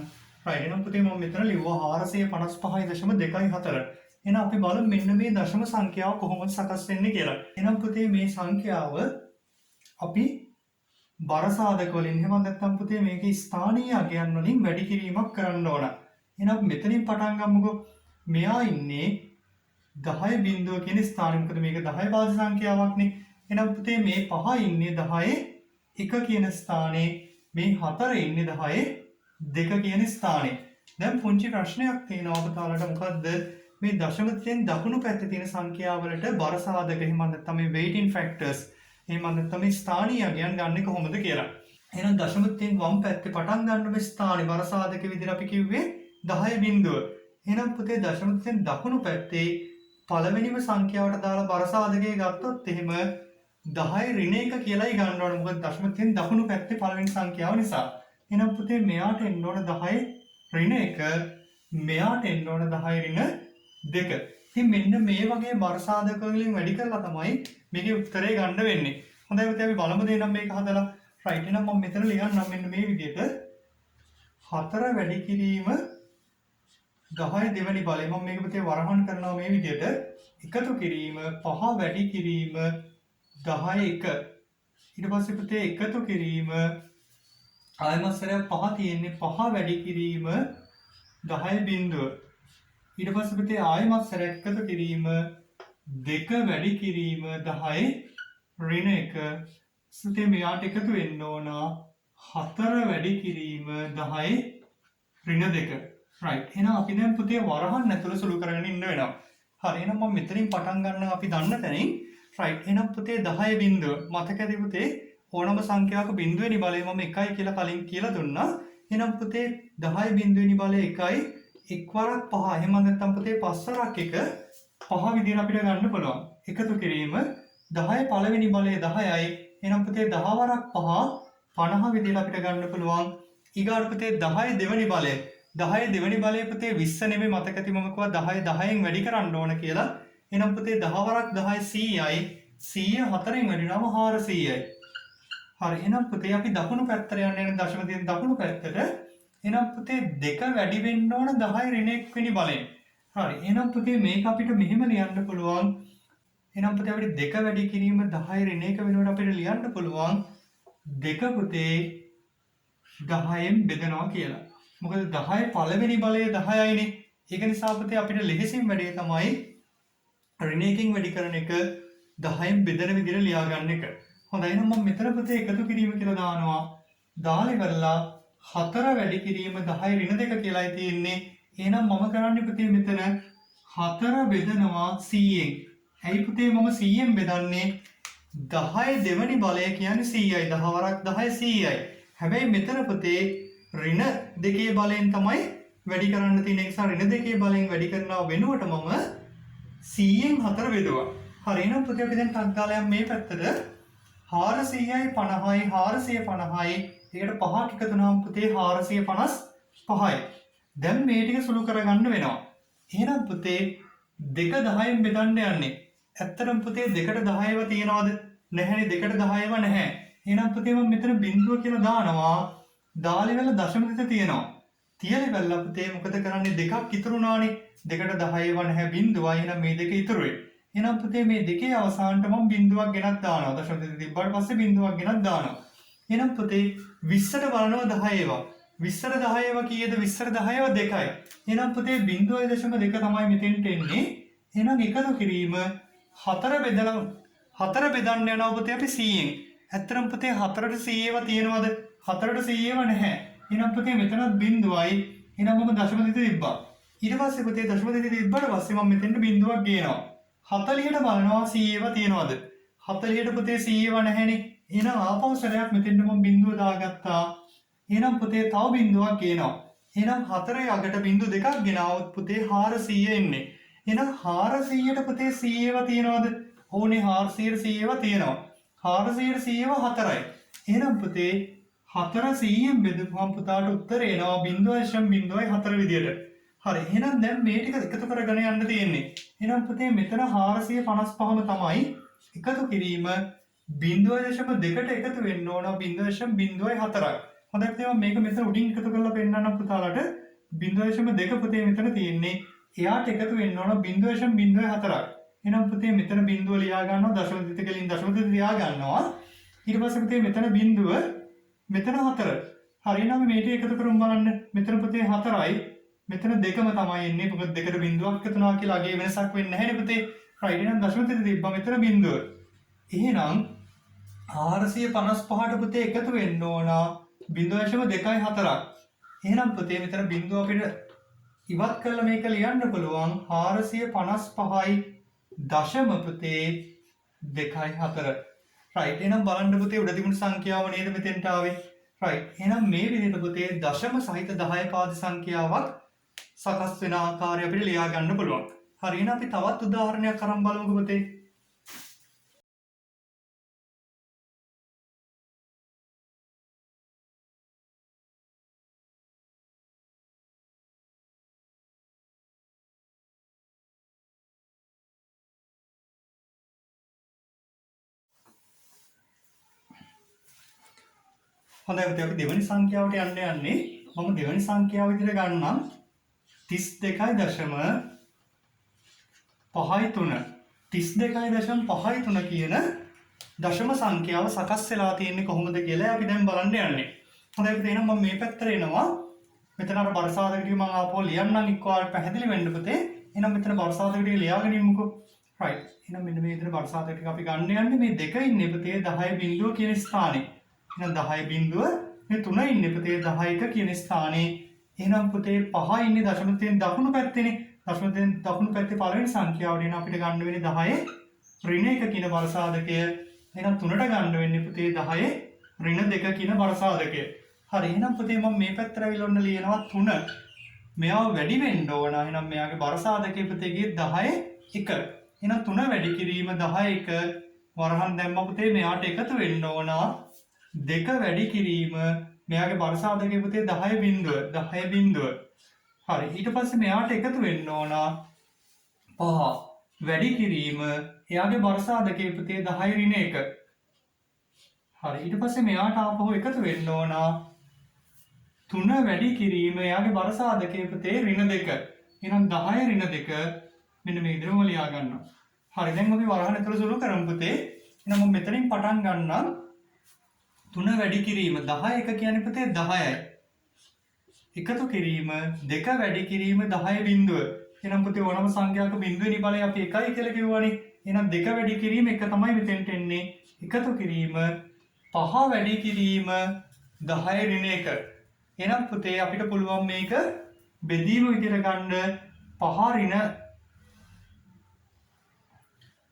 right. එහෙනම් පුතේ මම මෙතන ලිව්වා 455.24. එහෙනම් අපි බලමු මෙන්න මේ දශම සංඛ්‍යාව කොහොමද සකස් වෙන්නේ කියලා. එහෙනම් පුතේ මේ සංඛ්‍යාව අපි බර සාධක වලින් එහෙම නැත්නම් පුතේ මේකේ ස්ථානීය අගයන් වලින් වැඩි කිරීමක් කරන්න ඕන. එහෙනම් මෙතනින් පටන් ගමුකෝ. මෙයා ඉන්නේ 10 බිංදුව කියන ස්ථානේ. මොකද මේක 10 පාද සංඛ්‍යාවක්නේ. එහෙනම් පුතේ මේ 5 ඉන්නේ 10 1 කියන ස්ථානේ. මේ 4 ඉන්නේ 10 2 කියන ස්ථානේ. දැන් පුංචි ප්‍රශ්නයක් තියෙනවා පුතාලට. මොකද්ද? මේ දශමයෙන් දකුණු පැත්තේ තියෙන සංඛ්‍යාවලට බර සාධක එහෙම නැත්නම් මේ weighting factors එහෙම නැත්නම් මේ ස්ථානීය අගයන් ගන්න කොහොමද කියලා. එහෙනම් දශමයෙන් වම් පැත්තේ පටන් ගන්න මේ ස්ථානේ බර සාධක විදිහට අපි කිව්වේ 10 බිංදුව. එහෙනම් පුතේ දශමයෙන් දකුණු පැත්තේ පළවෙනිම සංඛ්‍යාවට දාලා බර සාධකය ගත්තොත් එහෙම 10 ඍණ 1 කියලායි ගන්න ඕනේ. මොකද දශමයෙන් දකුණු පැත්තේ පළවෙනි සංඛ්‍යාව නිසා. එහෙනම් පුතේ මෙයාට එන්න ඕන 10 ඍණ 1 මෙයාට එන්න ඕන 10 ඍණ 2. ඉතින් මෙන්න මේ වගේ බර සාධක වලින් වැඩි කරලා තමයි මේකේ උත්තරේ ගන්න වෙන්නේ. හොඳයි පුතේ අපි බලමු දෙන්නම් මේක හදලා. right. එහෙනම් මම මෙතන ලියන්නම් මෙන්න මේ විදිහට 4 වැඩි කිරීම 10 දෙවෙනි බලය. මම මේක පුතේ වරහන් කරනවා මේ විදිහට. එකතු කිරීම 5 වැඩි කිරීම 10 1. ඊට පස්සේ පුතේ එකතු කිරීම ආයමත් සැරයක් 5 තියෙන්නේ 5 වැඩි කිරීම 10 බිංදුව. ඊට පස්සේ පුතේ ආයමත් සැරයක් එකතු කිරීම 2 වැඩි කිරීම 10 ඍණ 1. පුතේ මෙයාට එකතු වෙන්න ඕන 4 වැඩි කිරීම 10 ඍණ 2. right. එහෙනම් අපි දැන් පුතේ වරහන් ඇතුළ සුළු කරගෙන ඉන්න වෙනවා. හරි. එහෙනම් මම මෙතනින් පටන් ගන්නවා අපි දන්න තැනින්. right. එහෙනම් පුතේ 10 බිංදුව මතකද පුතේ ඕනම සංඛ්‍යාවක බිංදුවෙනි බලය මම 1යි කියලා කලින් කියලා දුන්නා. එහෙනම් පුතේ 10 බිංදුවෙනි බලය 1යි එක් වරක් 5. එහෙම නැත්නම් පුතේ 5 වරක් 1 5 විදිහට අපිට ගන්න පුළුවන්. එකතු කිරීම 10 පළවෙනි බලය 10යි. එහෙනම් පුතේ 10 වරක් 5 50 විදිහට අපිට ගන්න පුළුවන්. ඊගාට පුතේ 10 දෙවෙනි බලය 10 දෙවෙනි බලය පුතේ 20 නෙමෙයි මතක ඇති මම කිව්වා 10 10න් වැඩි කරන්න ඕන කියලා. එහෙනම් පුතේ 10 වරක් 10 100යි. 100 4න් වැඩිනම 400යි. හරි. එහෙනම් පුතේ අපි දකුණු පැත්තට යන්නේ දශම තියෙන දකුණු පැත්තට. එහෙනම් පුතේ 2 වැඩි වෙන්න ඕන 10 ඍණ 1 වෙනි බලයෙන්. හරි. එහෙනම් පුතේ මේක අපිට මෙහෙම ලියන්න පුළුවන්. එහෙනම් පුතේ අපිට 2 වැඩි කිරීම 10 ඍණ 1 වෙනකොට අපිට ලියන්න පුළුවන් 2 පුතේ 10න් බෙදනවා කියලා. මොකද 10 පළවෙනි බලය 10යිනේ. ඒක නිසා පුතේ අපිට ලෙහෙසින් වැඩේ තමයි ඍණ 1කින් වැඩි කරන එක 10න් බෙදන විදිහට ලියා ගන්න එක. හොඳයි. එහෙනම් මම මෙතන පුතේ එකතු කිරීම කියලා දානවා. දාලා ඉවරලා 4 වැඩි කිරීම 10 ඍණ 2 කියලායි තියෙන්නේ. එහෙනම් මම කරන්නේ පුතේ මෙතන 4 බෙදනවා 100න්. ඇයි පුතේ මම 100න් බෙදන්නේ? 10 දෙවෙනි බලය කියන්නේ 100යි. 10 වරක් 10 100යි. හැබැයි මෙතන පුතේ ඍණ 2 බලයෙන් තමයි වැඩි කරන්න තියෙන නිසා ඍණ 2 බලයෙන් වැඩි කරනවා වෙනුවට මම 100න් 4 බෙදුවා. හරි. එහෙනම් පුතේ අපි දැන් ටක් ගාලා මේ පැත්තට 400යි 50යි 450යි ඒකට 5ක් එකතු වුණාම පුතේ 455යි. දැන් මේ ටික සුළු කරගන්න වෙනවා. එහෙනම් පුතේ 2 10න් බෙදන්න යන්නේ. ඇත්තටම පුතේ 2ට 10ව තියනවද? නැහැනේ 2ට 10ව නැහැ. එහෙනම් පුතේ මම මෙතන බිඳුව කියලා දානවා. දාලි වල දශම තිත තියෙනවා. තියලි වෙලා පුතේ මොකද කරන්නේ? දෙකක් ඉතුරු වුණානේ. 2ට 10ව නැහැ බිඳුවයි. එහෙනම් මේ දෙක ඉතුරුයි. එහෙනම් පුතේ මේ දෙකේ අවසානට මම බිඳුවක් ගෙනත් දානවා. දශම තිත තිබ්බාට පස්සේ බිඳුවක් ගෙනත් දානවා. එහෙනම් පුතේ 20ට බලනවා 10ව. 20ට 10ව කීයද? 20ට 10ව 2යි. එහෙනම් පුතේ 0.2 තමයි මෙතෙන්ට එන්නේ. එහෙනම් එකතු කිරීම 4 බෙදන්න යනවා පුතේ අපි 100න්. ඇත්තටම පුතේ 4ට 100ව තියෙනවද? 4ට 100ව නැහැ. එහෙනම් පුතේ මෙතනත් බිඳුවයි. එහෙනම් මම දශම තිත තිබ්බා. ඊට පස්සේ පුතේ දශම තිත තිබ්බට පස්සේ මම මෙතෙන්ට බිඳුවක් ගේනවා. 40ට බලනවා 100ව තියෙනවද? 40ට පුතේ 100ව නැහැනේ. එහෙනම් ආපහු සැරයක් මෙතෙන්ට මම බිඳුව දාගත්තා. එහෙනම් පුතේ තව බිඳුවක් ගේනවා. එහෙනම් 4 අගට බිඳු දෙකක් ගෙනාවොත් පුතේ 400 එන්නේ. එහෙනම් 400ට පුතේ 100ව තියෙනවද? ඕනේ 400ට 100ව තියෙනවා. 400ට 100ව 4යි. එහෙනම් පුතේ 400න් බෙදපුවම පුතාට උත්තරේ එනවා 0.04 විදියට. හරි. එහෙනම් දැන් මේ ටික එකතු කරගෙන යන්න තියෙන්නේ. එහෙනම් පුතේ මෙතන 455ම තමයි එකතු කිරීම 0.2ට එකතු වෙන්න ඕන 0.04යි. හොඳයි පුතේ මම මේක මෙතන උඩින් එකතු කරලා පෙන්නන්නම් පුතාලට 0.2 පුතේ මෙතන තියෙන්නේ. එයාට එකතු වෙන්න ඕන 0.04යි. එහෙනම් පුතේ මෙතන බිඳුව ලියා ගන්නවා දශම තිත වලින් දශම තිත ලියා ගන්නවා. ඊට පස්සේ පුතේ මෙතන බිඳුව මෙතන 4. හරි එහෙනම් මේ ටික එකතු කරමු බලන්න. මෙතන පුතේ 4යි. මෙතන 2ම තමයි එන්නේ. මොකද දෙකට බිඳුවක් එකතු වෙනවා කියලා අගේ වෙනසක් වෙන්නේ නැහැ නේ පුතේ. රයිට් එහෙනම් දශම තිත තිබ්බා මෙතන බිඳුව. එහෙනම් 455ට පුතේ එකතු වෙන්න ඕන 0.24ක්. එහෙනම් පුතේ මෙතන බිඳුව අපිට ඉවත් කරලා මේක ලියන්න පුළුවන් 455යි දශම පුතේ 2.4. රයිට් එහෙනම් බලන්න පුතේ උඩ තිබුණු සංඛ්‍යාව නේද මෙතෙන්ට ආවේ. රයිට් එහෙනම් මේ විදිහට පුතේ දශම සහිත 10 පාද සංඛ්‍යාවක් සකස් වෙන ආකාරය අපිට ලියා ගන්න පුළුවන්. හරි එහෙනම් අපි තවත් උදාහරණයක් අරන් බලමුකෝ පුතේ. හොඳයි පුතේ අපි දෙවෙනි සංඛ්‍යාවට යන්නේ. මම දෙවෙනි සංඛ්‍යාව විදිහට ගන්නම් 32.5 3. 32.5 කියන දශම සංඛ්‍යාව සකස් වෙලා තියෙන්නේ කොහොමද කියලා අපි දැන් බලන්න යන්නේ. හොඳයි පුතේ එහෙනම් මම මේ පැත්තට එනවා. මෙතන අර බරසාධක ටික මම ආපහු ලියන්නම් එක්කවාට පැහැදිලි වෙන්න පුතේ. එහෙනම් මෙතන බරසාධක ටික ලියාගෙන ඉමුකෝ. රයිට්. එහෙනම් මෙන්න මේ විදිහට බරසාධක ටික අපි ගන්න යන්නේ මේ දෙක ඉන්නේ පුතේ 10 බිඳුව කියන ස්ථානේ. එහෙනම් 10 බිඳුව මේ 3 ඉන්නේ පුතේ 11 කියන ස්ථානේ. එහෙනම් පුතේ 5 ඉන්නේ දශම තිතෙන් දකුණු පැත්තේනේ. දශම තිතෙන් දකුණු පැත්තේ පළවෙනි සංඛ්‍යාවට එන අපිට ගන්න වෙන්නේ 10 ඍණ 1 කියන බරසාධකය. එහෙනම් 3ට ගන්න වෙන්නේ පුතේ 10 ඍණ 2 කියන බරසාධකය. හරි. එහෙනම් පුතේ මම මේ පැත්තට අවිල ඔන්න ලියනවා 3. මෙයාව වැඩි වෙන්න ඕන. එහෙනම් මෙයාගේ බරසාධකයේ පුතේගේ 10 1. එහෙනම් 3 වැඩි කිරීම 10 1 වරහන් දැම්ම පුතේ මෙයාට එකතු වෙන්න ඕන 2 වැඩි කිරීම මෙයාගේ බරසාධකයේ පුතේ 10 බිඳුව. හරි. ඊට පස්සේ මෙයාට එකතු වෙන්න ඕන 5 වැඩි කිරීම එයාගේ බරසාධකයේ පුතේ 10 ඍණ 1. හරි. ඊට පස්සේ මෙයාට ආපහු එකතු වෙන්න ඕන 3 වැඩි කිරීම එයාගේ බරසාධකයේ පුතේ ඍණ 2. එහෙනම් 10 ඍණ 2 මෙන්න මේ විදිහම ලියා ගන්නවා. හරි. දැන් අපි වරහන් ඇතුළ සුළු කරමු පුතේ. එහෙනම් මම මෙතනින් පටන් ගන්නම්. 3 වැඩි කිරීම 10 1 කියන්නේ පුතේ 10යි. එකතු කිරීම 2 වැඩි කිරීම 10 බිඳුව. එහෙනම් පුතේ ඕනම සංඛ්‍යාවක බිඳුවේ බලය අපි 1යි කියලා කිව්වනේ. එහෙනම් 2 වැඩි කිරීම 1 තමයි මෙතෙන්ට එන්නේ. එකතු කිරීම 5 වැඩි කිරීම 10 ඍණ 1. එහෙනම් පුතේ අපිට පුළුවන් මේක බෙදීම විදිහට ගන්න 5 ඍණ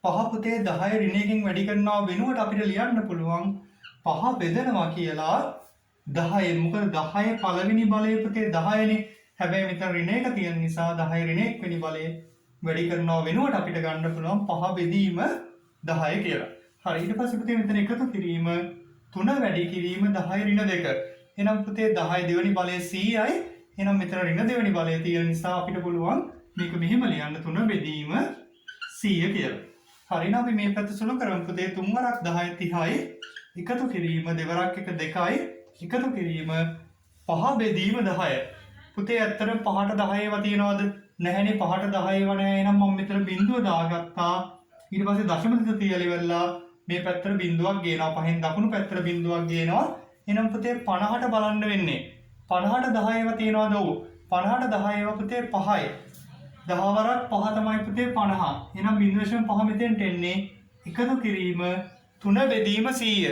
5 පුතේ 10 ඍණ 1කින් වැඩි කරනවා වෙනුවට අපිට ලියන්න පුළුවන් 5 බෙදනවා කියලා 10. මොකද 10 පළවෙනි බලය පුතේ 10නේ. හැබැයි මෙතන ඍණ 1 තියෙන නිසා 10 ඍණ 1 වෙනි බලය වැඩි කරනවා වෙනුවට අපිට ගන්න පුළුවන් 5 බෙදීම 10 කියලා. හරි. ඊට පස්සේ පුතේ මෙතන එකතු කිරීම 3 වැඩි කිරීම 10 ඍණ 2. එහෙනම් පුතේ 10 දෙවෙනි බලය 100යි. එහෙනම් මෙතන ඍණ දෙවෙනි බලය තියෙන නිසා අපිට පුළුවන් මේක මෙහෙම ලියන්න 3 බෙදීම 100 කියලා. හරි නම් අපි මේ පැත්ත සුළු කරමු පුතේ 3 වරක් 10 30යි එකතු කිරීම දෙවරක් 1 2යි එකතු කිරීම 5 බෙදීම 10. පුතේ ඇත්තටම 5ට 10 ඒවා තියනවද? නැහැනේ 5ට 10 ඒවා නැහැ. එහෙනම් මම මෙතන බිංදුව දාගත්තා. ඊට පස්සේ දශම තිත තියලා ඉවරලා මේ පැත්තට බිංදුවක් ගේනවා. පහෙන් දකුණු පැත්තට බිංදුවක් ගේනවා. එහෙනම් පුතේ 50ට බලන්න වෙන්නේ. 50ට 10 ඒවා තියනවද? ඔව්. 50ට 10 ඒවා පුතේ 5යි. 10 වරක් 5 තමයි පුතේ 50. එහෙනම් 0.5 මෙතෙන්ට එන්නේ එකතු කිරීම 3 බෙදීම 100.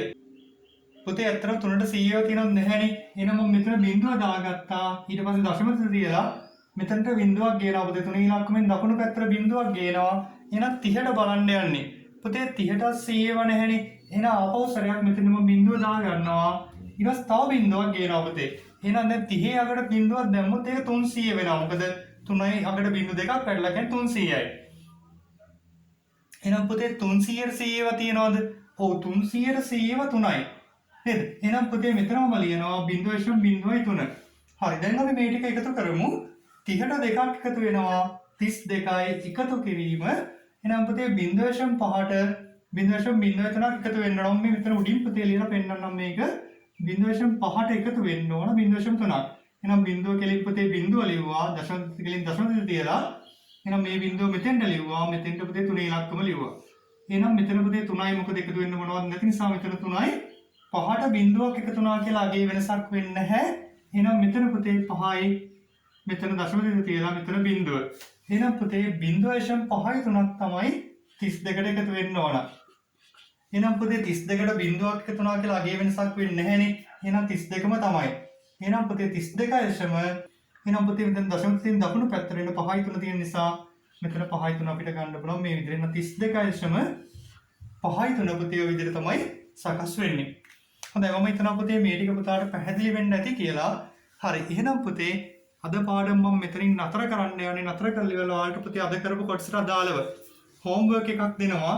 පුතේ ඇත්තටම 3ට 100 ඒවා තියනවද නැහැනේ. එහෙනම් මම මෙතන බිංදුව දාගත්තා. ඊට පස්සේ දශම තිත තියලා මෙතනට බිංදුවක් ගේනවා. පුතේ 3 ඉලක්කමෙන් දකුණු පැත්තට බිංදුවක් ගේනවා. එහෙනම් 30ට බලන්න යන්නේ. පුතේ 30ට 100 ඒවා නැහැනේ. එහෙනම් ආපහු සැරයක් මෙතන මම බිංදුව දා ගන්නවා. ඊට පස්සේ තව බිංදුවක් ගේනවා පුතේ. එහෙනම් දැන් 30 අගට බිංදුවක් දැම්මොත් ඒක 300 වෙනවා. මොකද 3යි අගට බිංදු දෙකක් පැටලලා කියන්නේ 300යි. එහෙනම් පුතේ 300ට 100 ඒවා තියනවද? ඔව් 300ට 100 ඒවා 3යි. නේද? එහෙනම් පුතේ මෙතනම බලනවා 0.03. හරි දැන් අපි මේ ටික එකතු කරමු. 30ට දෙකක් එකතු වෙනවා 32යි එකතු කිරීම. එහෙනම් පුතේ 0.5ට 0.03ක් එකතු වෙන්න ඕන. මේ මෙතන උඩින් පුතේ ලියලා පෙන්නන්නම් මේක 0.5ට එකතු වෙන්න ඕන 0.3ක්. එහෙනම් බිංදුව කෙලින් පුතේ බිංදුව ලිව්වා දශම කෙලින් දශම තිත තියලා. එහෙනම් මේ බිංදුව මෙතෙන්ට ලිව්වා මෙතෙන්ට පුතේ 3 ඉලක්කම ලිව්වා. එහෙනම් මෙතන පුතේ 3යි මොකද එකතු වෙන්න මොනවද නැති නිසා මෙතන 3යි 5ට බිංදුවක් එකතු වුණා කියලා අගේ වෙනසක් වෙන්නේ නැහැ. එහෙනම් මෙතන පුතේ 5යි මෙතන දශම තිත තියලා මෙතන බිංදුව. එහෙනම් පුතේ 0.5යි 3ක් තමයි 32ට එකතු වෙන්න ඕන. එහෙනම් පුතේ 32ට බිංදුවක් එකතු වුණා කියලා අගේ වෙනසක් වෙන්නේ නැහැනේ. එහෙනම් 32ම තමයි. එහෙනම් පුතේ 32.ම එහෙනම් පුතේ මෙතන දශම තිතෙන් දකුණු පැත්තට එන 5යි 3 තියෙන නිසා මෙතන 5යි 3 අපිට ගන්න පුළුවන් මේ විදිහට. එහෙනම් 32.ම 5යි 3 පුතේ ඔය විදිහට තමයි සකස් වෙන්නේ. හොඳයි මම හිතනවා පුතේ මේ ටික පුතාට පැහැදිලි වෙන්න ඇති කියලා. හරි එහෙනම් පුතේ අද පාඩම මම මෙතනින් නතර කරන්න යන්නේ. නතර කරලා ඉවරලා ඔයාලට පුතේ අද කරපු කොටසට අදාළව හෝම්වර්ක් එකක් දෙනවා.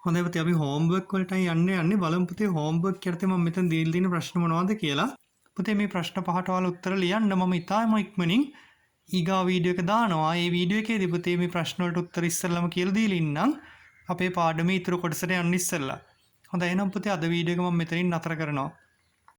හොඳයි පුතේ අපි හෝම්වර්ක් වලටයි යන්නේ බලමු පුතේ හෝම්වර්ක් යටතේ මම මෙතන දීලා තියෙන ප්‍රශ්න මොනවද කියලා. පුතේ මේ ප්‍රශ්න පහට ඔයාලා උත්තර ලියන්න. මම ඉතාලම ඉක්මනින් ඊගා වීඩියෝ එක දානවා. ඒ වීඩියෝ එකේදී පුතේ මේ ප්‍රශ්න වලට උත්තර ඉස්සෙල්ලාම කියලා දීලා ඉන්නම්. අපේ පාඩමේ ඊතුරු කොටසට යන්න ඉස්සෙල්ලා. හොඳයි එහෙනම් පුතේ අද වීඩියෝ එක මම මෙතනින් නතර කරනවා.